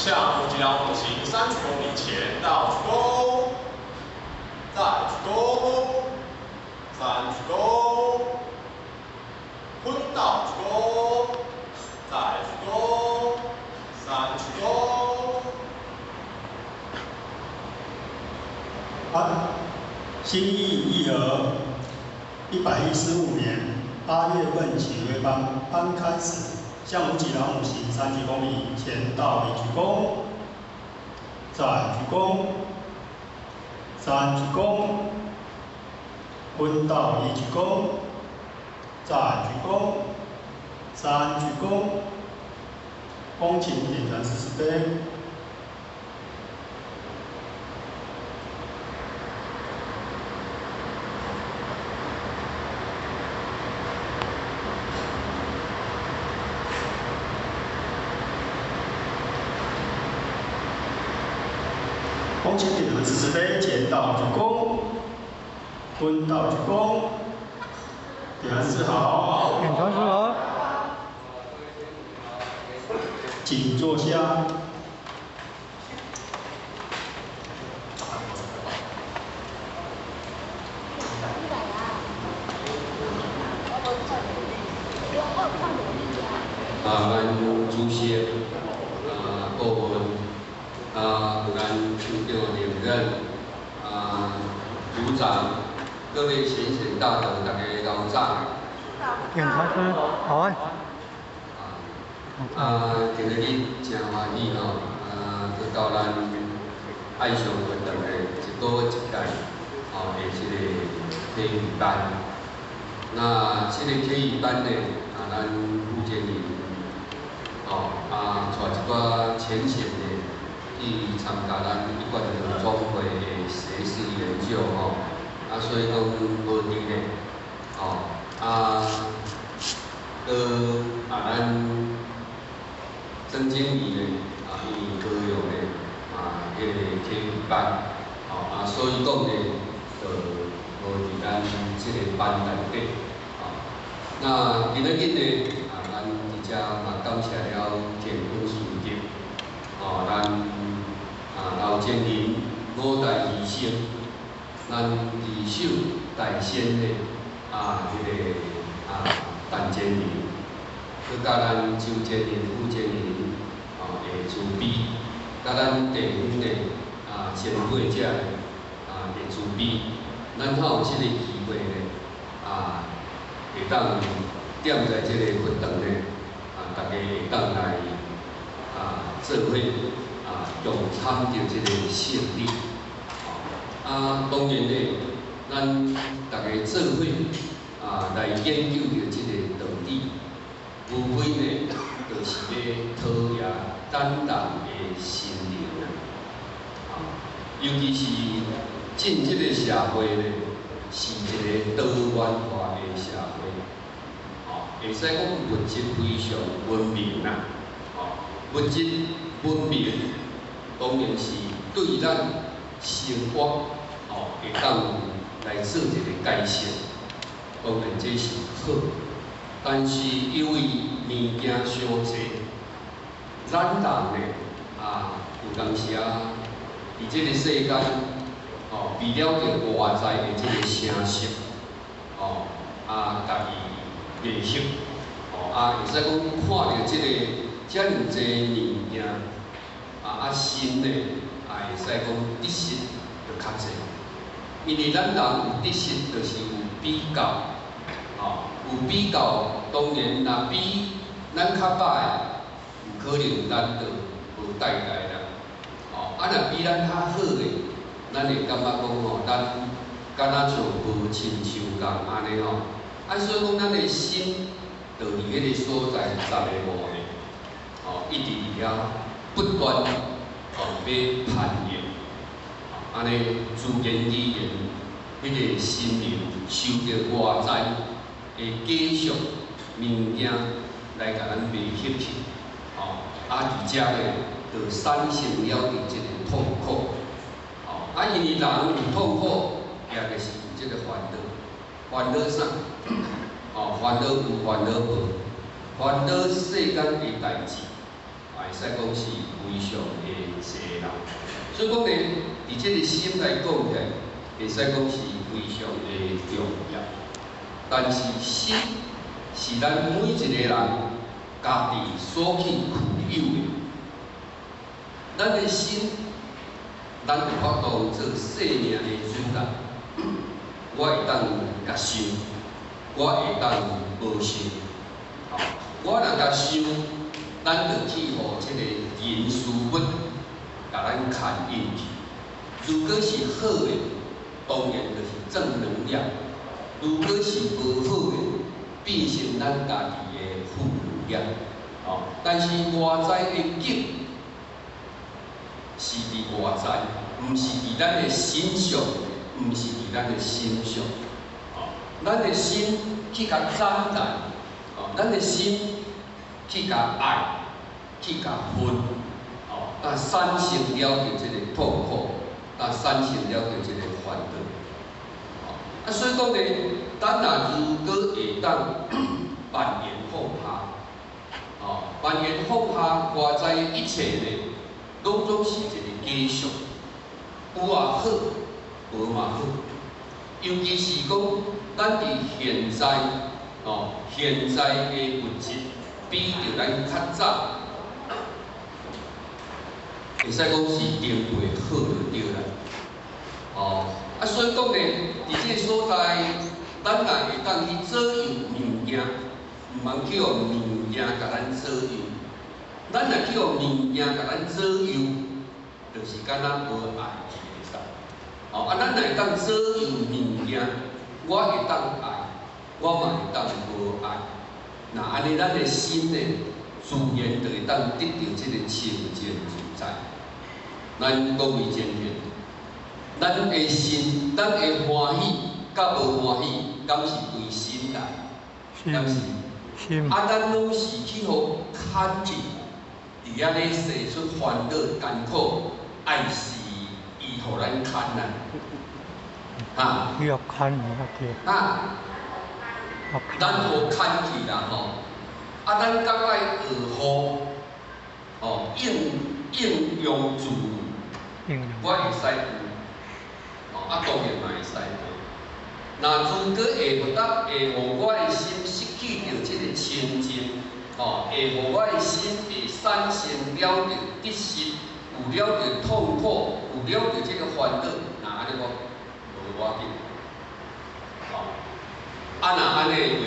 向木吉郎步行30公里前到鞠躬，再鞠躬，3鞠躬，昏倒鞠躬，再鞠躬，3鞠躬。新义义和115年8月份起为班开始，向木吉郎步行30公里前到1鞠躬，再鞠躬，3鞠躬，昏倒1鞠躬，再鞠躬，3鞠躬，恭请点燃誓师碑。恭请点燃誓师碑，前到鞠躬，昏倒鞠躬，点燃誓好，点传誓好，请坐下。咱主席顾问咱处长连任组长，各位先贤大德，大家老早。点传誓好安。今日真欢喜吼，去到咱爱上活动的1个月1届的这个体育班。那这个体育班呢，咱副经理带一寡浅显的去参加咱一贯的总会的学术研究所以讲无伫咧咱曾经理呢伊高雄的迄个体育班所以讲呢，就无伫咱即个班内底那今日呢，咱伫遮嘛感谢了田坤书记咱老前人5代医生，咱二手大仙的迄个陈建仁，佮咱周建仁、副建仁的慈悲，佮咱地方的前辈者的慈悲，咱较有即个机会呢会当踮在即个活动呢大家会当来做伙共参着即个胜利当然呢，咱大家做伙来研究着即个道理，无非呢，就是要陶冶咱人的心灵尤其是进即个社会呢，是一个多元化的社会，会使讲物质非常文明物质文明当然是对咱生活会当来做一个改善，当然这是好。但是因为物件伤济，咱人呢有当时伫即个世间为了着外在的即个声色家己练习会使讲看着即个遮尔济物件心呢会使讲得失就较济，因为咱人有得失，就是有比较有比较，当然若比咱较歹，有可能咱就无代代啦。若比咱较好的，咱会感觉讲咱敢若像无亲像共安尼所以讲咱的心就伫迄个所在10个无的一直伫遐不断要攀岩安尼自言自言，迄个心灵受着外在的继续物件来甲咱迷吸去，伫遮咧就产生了即个痛苦，因为人有痛苦，也就是有即个烦恼，烦恼啥？烦恼有烦恼无？烦恼世间的代志，会使讲是非常的济啦。所以讲呢，伫即个心来讲起来，会使讲是非常的重要。但是心是咱每一个人家己所去具有的。咱的心，咱有法度做生命的主人。我会当甲想，我会当无想。我若甲想，咱就去互即个人事物甲咱牵引去。如果是好的，当然就是正能量；如果是无好的，变成咱家己的负能量。但是外在的境是伫外在，毋是伫咱的心上，毋是伫咱的心上。咱的心去甲展览，咱的心去甲爱，去甲分，但产生了着即个痛苦，但产生了着即个烦恼。所以讲呢，咱若如果会当万言放下，万言放下外在的一切呢，拢总是一个假象，有也好，无嘛好。尤其是讲，咱伫现在，现在的物质比着咱较早，会使讲是定位好就对啦。所以讲呢，伫即个所在，咱若会当去左右物件，毋通去互物件甲咱左右。咱若去互物件甲咱左右，就是敢若无爱去会使。咱若会当左右物件，我会当爱，我嘛会当无爱。那安尼，咱的心呢，自然就会当得到即个清净自在。咱各位前贤，咱的心，咱的欢喜，甲无欢喜，敢是归心来？敢是？咱拢是去互牵去，伫遐咧生出烦恼、艰苦，爱是伊互咱牵啦。要牵咱互牵去啦咱敢爱学好，应用自如，我会使有，当然嘛会使有。那如果下不得，会互我的心失去着即个清净，会互我的心会产生了着得失，有了着痛苦，有了着即个烦恼，那安尼我无要紧。若安尼的话，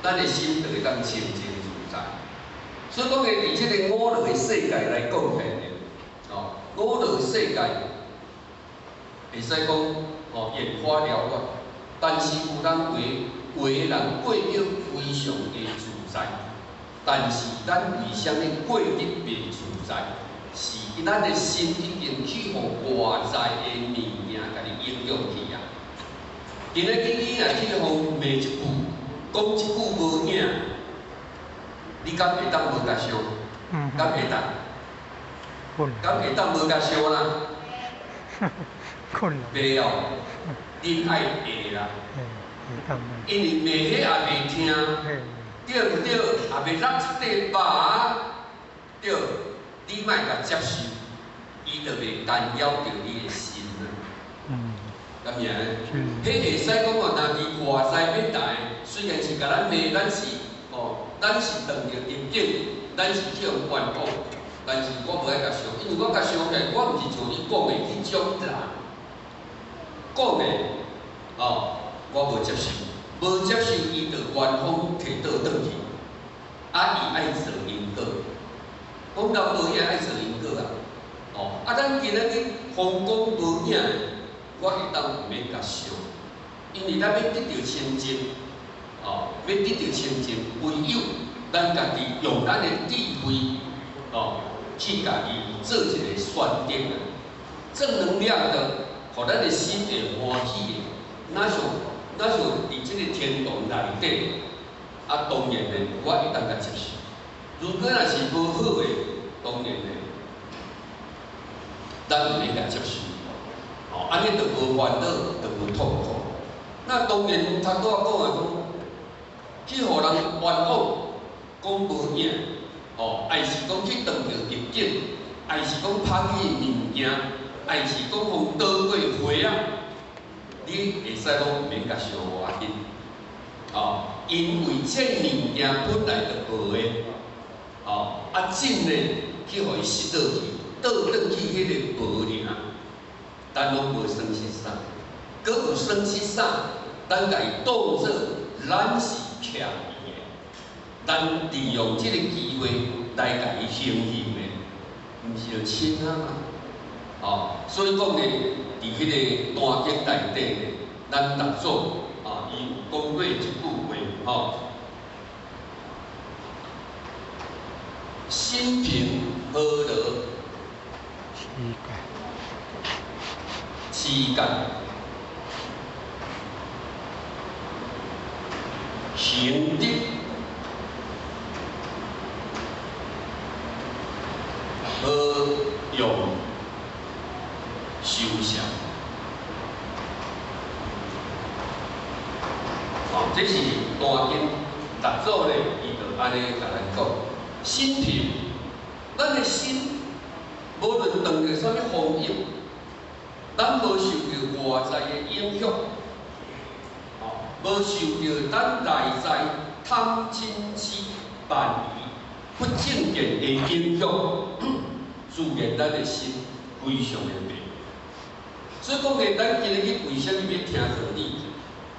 咱的心就会当清净自在。所以讲呢，伫即个五乐的世界来讲起来，五乐的世界会使讲眼花缭乱，但是有人有的人过得非常的自在。但是咱为虾米过得袂自在？是咱的心已经去互外在的物件甲你影响去啊。今日你若去互骂一句，讲一句无影，你敢会当无甲伤？敢会当？敢会当无甲伤啦？袂哦，你爱会啦。因为骂迄也袂听，对毋对？也袂落一块肉，对，你莫甲接受，伊就袂干扰着你的心啦。咁样，迄会使讲若伫外在要来，虽然是甲咱骂，咱是当着入境，咱是去互冤枉，但是我无爱甲伤，因为我甲伤起来，我毋是像你讲的迄种人，讲的我无接受，无接受伊就冤枉摕倒转去，伊爱做因果，讲到无影爱做因果啊，咱今仔日风光无影。我会当毋免甲伤，因为咱要得到清净，要得到清净，唯有咱家己用咱的智慧，去家己做一个选择正能量的，互咱的心会欢喜的，那像伫即个天堂内底，当然咧，我会当甲接受。如果若是无好的，当然咧，咱毋免甲接受。安尼就无烦恼，就无痛苦。那当然，头拄仔讲的讲，去互人冤枉，讲无影，爱是讲去撞着逆境，爱是讲歹去物件，爱是讲互倒过花啊，你会使讲毋免甲伤我紧，因为这物件本来就无的，真呢去互伊失倒去，倒转去迄个无尔，咱拢无损失啥，搁有损失啥，咱家己当作咱是欠伊的，咱利用这个机会来家己行行的，毋是就轻啊嘛，所以讲呢，伫迄个单经内底呢，咱逐组伊有讲过一句话，心平和乐，膝盖，行德，和勇，修祥。这是单经逐组咧，伊就安尼甲咱讲。心平，咱的心，无论当着啥物风雨，咱无受到外在的影响，无受到咱内在贪嗔痴慢疑不正见的影响，自然咱的心非常的平。所以讲咧，咱今日为什么要听道理？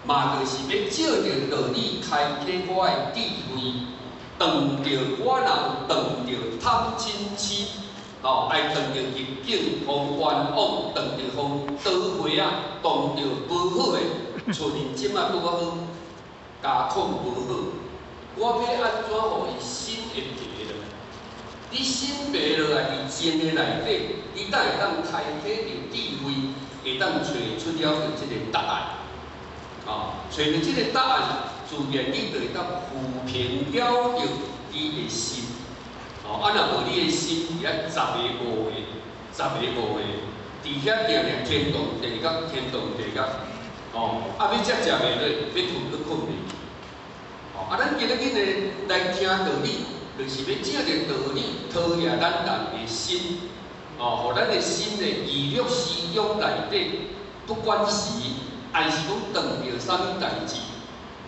嘛，就是要照着道理开启我的智慧。断掉我人，断掉贪嗔痴，爱断掉逆境，互冤枉，断掉互倒回啊，断掉无好的，厝面即马拄好，家况无好，我要安怎互伊心会平落来？你心平落来，伫静的内底，你才会当开启着智慧，会当找出了着即个答案，找着即个答案。自然你就会当抚平了着你的心，若无你的心伫遐10个5个，10个5个，伫遐定定天动地角，天动地角，要食袂落，要困都困袂。咱今日呢来听道理，就是要借着道理陶冶咱人的心，互咱的心呢记录思想内底，不管是还是讲撞着啥物代志。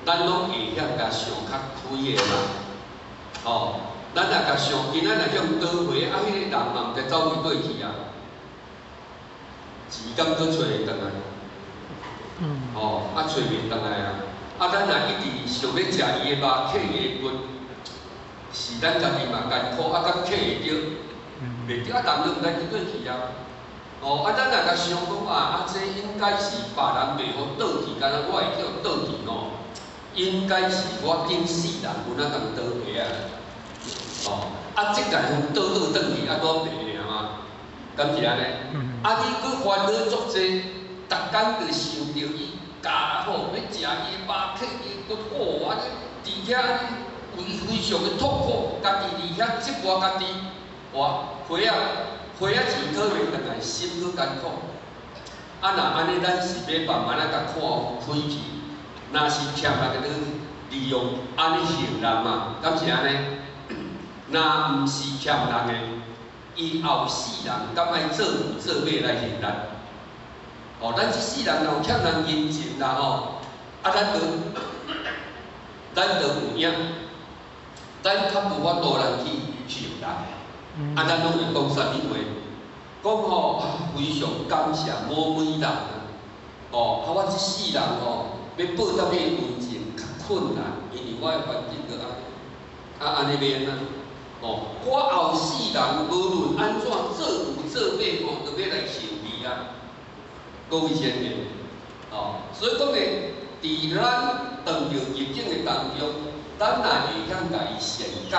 咱拢会晓甲想较开的嘛，咱若甲想，今仔若向倒回，迄个人嘛毋知走去倒去啊，时间搁找会倒来，找袂倒来啊，咱若一直想要食伊的肉，摕伊的骨，是咱家己嘛艰苦，敢摕会着？袂着，人就毋知去倒去啊。咱若甲想讲这应该是别人袂好倒去，敢若我会叫倒去应该是我顶世人有哪通倒回啊？即个倒转去，怎白尔嘛？敢是安尼？你搁烦恼足济，逐工就想着伊家好，要食伊肉，摕伊骨，伫遐非常的痛苦，家己伫遐折磨家己，花钱讨袂倒来，心搁艰苦。若安尼，咱是要慢慢甲看开去。若是欠人个利用安尼行人嘛，敢是安尼？若毋是欠人个，伊后世人敢爱做牛做马来行人？咱即世人若有欠人人情啦咱就有影，咱较无法度人去求人。咱拢会讲啥物话？讲非常感谢某某人我即世人要报答你恩情较困难，因为我的环境就安尼免啊。我后世人无论安怎做牛做马都要来受你啊，各位先生所以讲咧，伫咱当着逆境的当中，咱若会晓家己善解，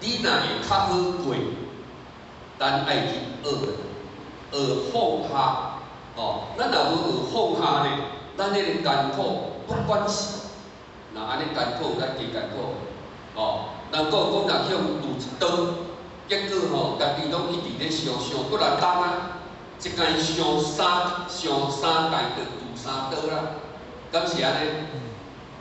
你若会较好过，咱爱去学放下咱若无学放下咧，咱迄个艰苦。不管是，若安尼艰苦，咱加艰苦，人讲若向路一刀，结果家己拢一直咧上骨力重啊，一间上三界就拄3刀啦，敢是安尼？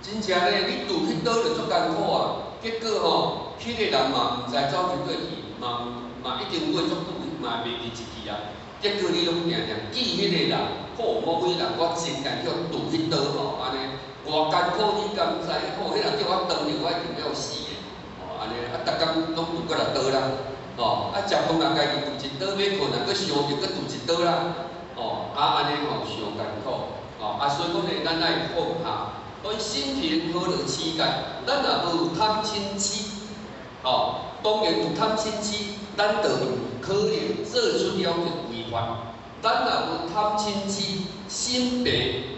真正咧，你拄去倒就足艰苦啊。结果吼，迄个人嘛毋知走去倒去，嘛已经过足久，嘛袂记一去啊。结果你拢定定记迄个人，好某位人，我真间叫拄去倒吼，安尼偌艰苦你敢知？吼，迄人叫我倒去，我一定要死的。哦，安尼啊，逐工拢拄过来倒啦。哦，啊，食饭啊，家己拄一倒，要困啊，搁想着搁拄一倒啦。哦，啊，安尼吼上艰苦。哦，啊，所以讲咧，咱爱放下。所以心平何乐期待？咱若无贪嗔痴，哦，当然有贪嗔痴，咱就可能做出了个违法。咱若无贪嗔痴，心平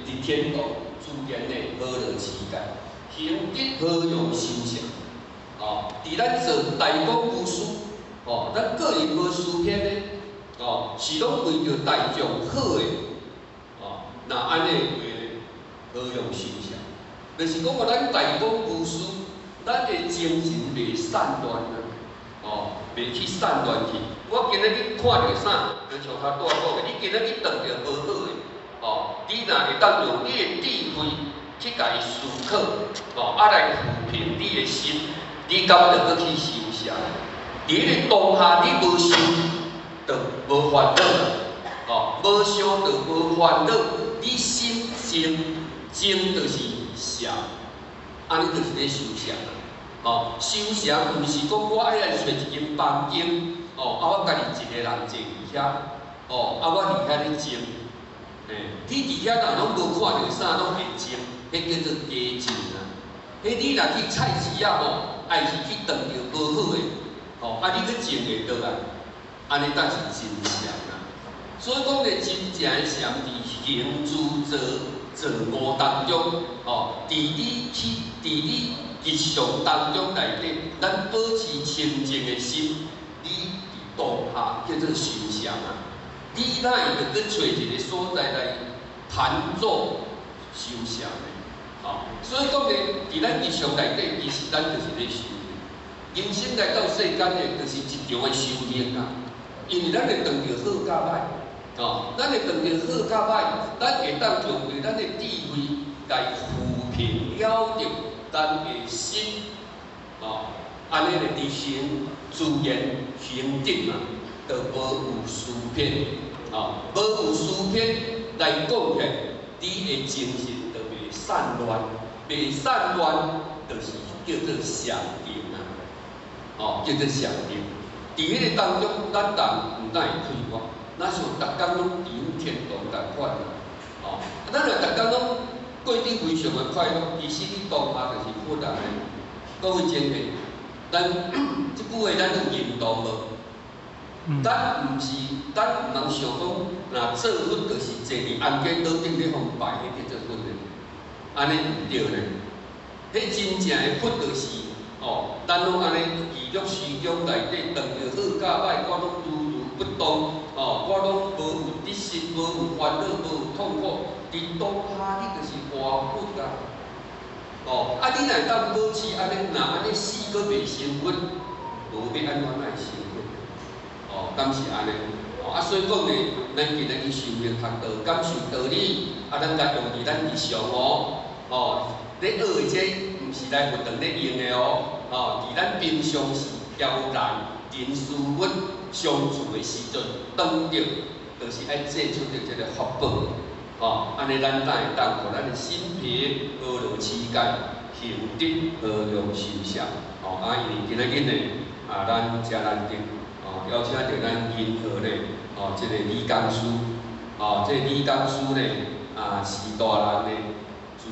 伫天道，自然的何乐期待？行德何用修成？哦，伫咱做大公无私，哦，咱个人无私偏呢，哦，是拢为着大众好的，哦，那安尼何用修成？就是讲，咱大公无私，咱的精神袂散乱啊，哦，袂去散乱去。我今仔日看到啥，就像他大讲的，你今仔日碰到无好的，哦，你若会当用你的智慧去家己思考，哦，啊来抚平你的心，你敢会搁去修啥？伫迄个当下，你无修，就无烦恼，哦，无修就无烦恼，你心静，静就是。禅，安尼就是咧修禅啊！哦，修禅毋是讲我爱来找一间房间，哦，啊我家己一个人坐伫遐，哦，啊我伫遐咧静，你伫遐若拢无看到啥，拢会静，迄叫做假静啊！迄你若去菜市啊吼，爱是去撞着无好诶，哦，啊你去静会倒来，安尼才是真禅啊！所以讲咧，真正诶禅伫行住坐。坐卧当中，哦，伫你日常当中内底，咱保持清净的心，你伫当下叫做修禅啊。你哪会去找一个所在来盘坐修禅的？哦，所以讲咧，伫咱日常内底，其实咱就是咧修行。人生来到世间咧，就是一场的修行啊。因为咱会当着好甲歹。哦，咱会当着好甲歹，咱会当用为咱的智慧来抚平了着咱的心，哦，安尼咧，伫行自然行德嘛，就无有私偏，哦，无有私偏来讲起来，你的精神就袂散乱，袂散乱，就是叫做禅定啊，哦，叫做禅定。伫迄个当中，咱人毋但会开发。咱想逐工拢伫天堂同款，哦，咱若逐工拢过得非常的快乐，其实你当下就是不难的。各位前辈，咱即句话咱有认同无？咱毋通想讲，若做佛就是坐伫安家岛顶咧互拜，迄叫做佛的，安尼毋对呢。迄真正的佛就是，哦，咱拢安尼记录时中内底，当着好甲歹，我拢如不当。哦，我拢无有得失，无有烦恼，无有痛苦。伫当下你就是活佛啊！哦，啊，你若当保持安尼，若安尼死阁袂成佛，无要安怎来成佛？哦，敢是安尼？哦，啊，所以讲咧，咱今日去修行学道，感受道理，啊，咱家用伫咱日常哦。哦，咧学的这毋是来活动咧用的哦。哦，伫咱平常时交谈。人事物相处的时阵，当着就是爱做出着这个法宝，哦，安尼咱才会当互咱的心平何乐期待，行德何用修禅，哦，啊，因为今仔日呢，啊，咱真难得，哦，邀请着咱银河呢，哦，这个李工师，哦，这李工师呢，啊，是大人呢，自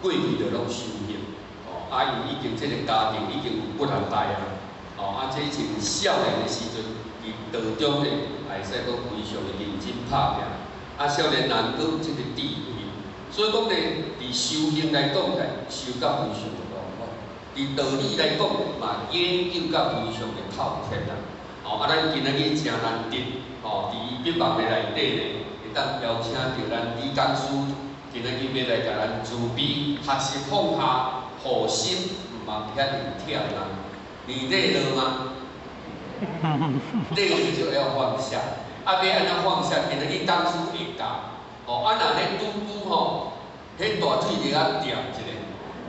过去着拢修行，哦，啊，伊已经这个家庭已经有不难代啊。哦，啊，这从少年的时阵，伫道中咧，会使讲非常的认真拍拼。啊，少年人搁有这个智慧，所以讲咧，伫修行来讲来，修到非常的浓厚；伫道理来讲嘛，研究到非常的透彻啦。哦，啊，咱今仔日真难得，哦，伫笔墨的内底咧，会当邀请到咱李工师，今仔日要来甲咱慈悲学习放下，护心，毋茫遐尼忝啦。你累了吗？累了就要放下，啊，要安怎放下？今日你工师会教，哦，啊，若咧拄吼，迄大腿就要掂一下，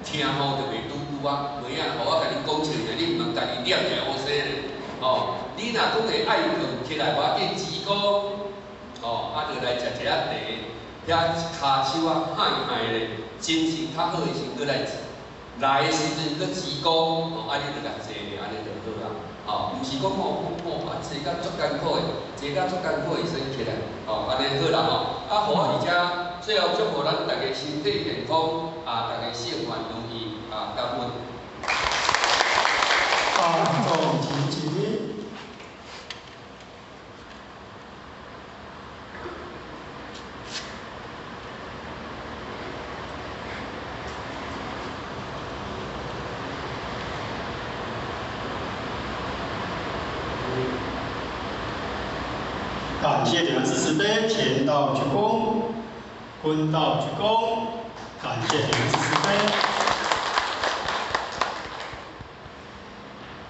听吼就袂拄久啊，袂影，互我甲你讲笑者，你毋通家己念者好势咧。哦，你若讲会爱困起来，无要紧，子宫，哦，啊，就来食一下茶，遐骹手啊嗨嗨咧，精神较好的时候，再来吃。来的时阵，佮子宫，哦，啊，你就甲坐咧，安尼就好啦。哦，毋是讲哦，啊，坐甲足艰苦的，坐甲足艰苦的先起来，哦，安尼好啦吼。啊，好，而且最后祝福咱大家身体健康，啊，大家生活如意，啊，感恩。众齐齐。感谢你们支持杯，前道鞠躬，坤道鞠躬，感谢你们支持杯。